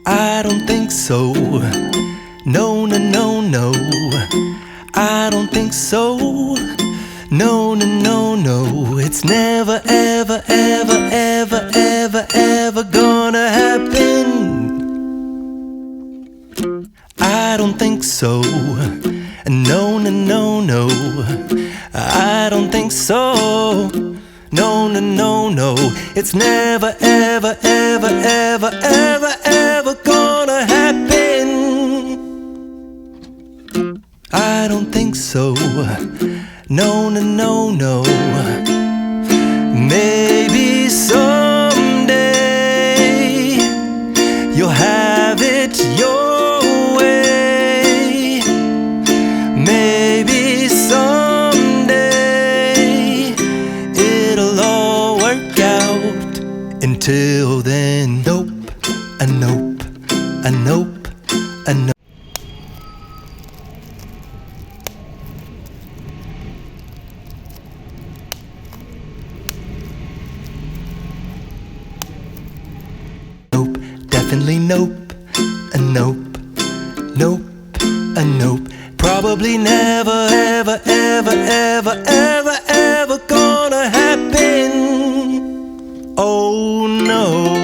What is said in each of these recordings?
I don't think so. No, no, no, no. I don't think so. No, no, no, no. It's never, ever, ever, ever, ever, ever gonna happen. I don't think so. No, no, no, no. I don't think so. No, no, no, no. It's never, ever, ever, ever, ever, ever gonna happen. I don't think so. No, no, no, no. Maybe someday you'll have it your way. Maybe someday it'll all work out. Until then, nope, a nope, a nope, a nope. Nope, definitely nope, a nope, nope, a nope. Probably never, ever, ever, ever, ever, ever gonna happen. Oh no.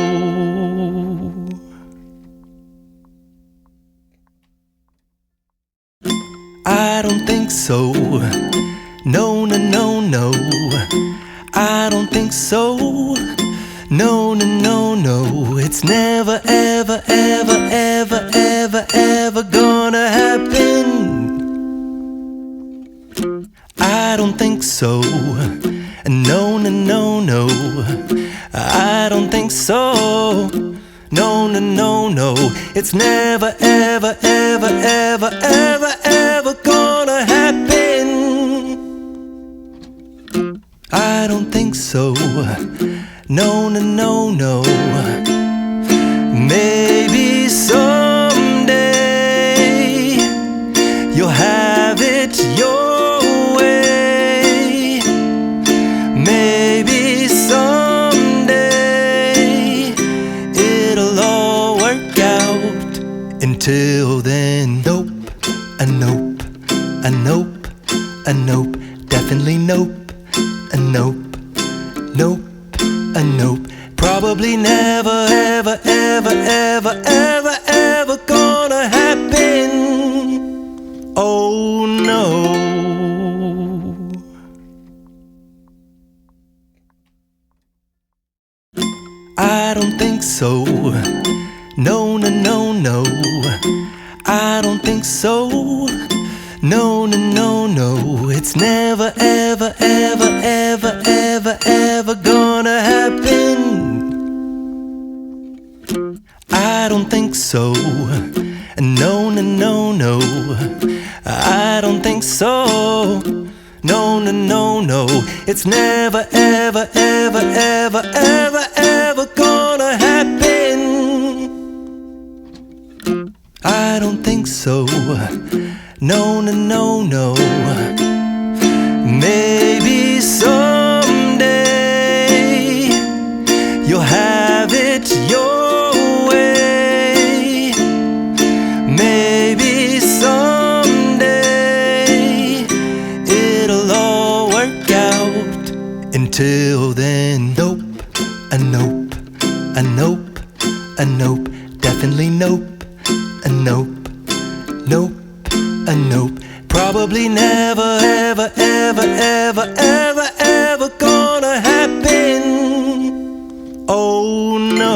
I don't think so. No, no, no, no. I don't think so. No, no, no, no. It's never, ever, ever, ever, ever, ever gonna happen. I don't think so. No, no, no, no. I don't think so. No, no, no, no. It's never, ever, ever, ever, ever, ever gonna happen. I don't think so. No, no, no, no. Maybe someday you'll have it your way. Maybe someday it'll all work out. Until then, nope, a nope, a nope, a nope. Definitely nope, a nope, nope, a nope. Probably never, ever, ever, ever, ever, ever gonna happen. Oh no. I don't think so. No, no, no, no. I don't think so. No, no, no, no. It's never, ever, ever, ever, ever, ever gonna happen. I don't think so. No, no, no, no. I don't think so. No, no, no, no. It's never, ever, ever, ever, ever, ever gonna happen. I don't think so. No, no, no, no. Maybe someday you'll have it your way. Maybe someday it'll all work out. Until then, nope, a nope, a nope, a nope. Definitely nope, a nope, nope, a nope. Probably never, ever, ever, ever, ever, ever gonna happen. Oh no.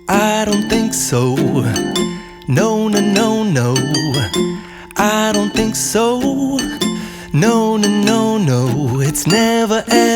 I don't think so. No, no, no, no. I don't think so. No, no, no, no. It's never, ever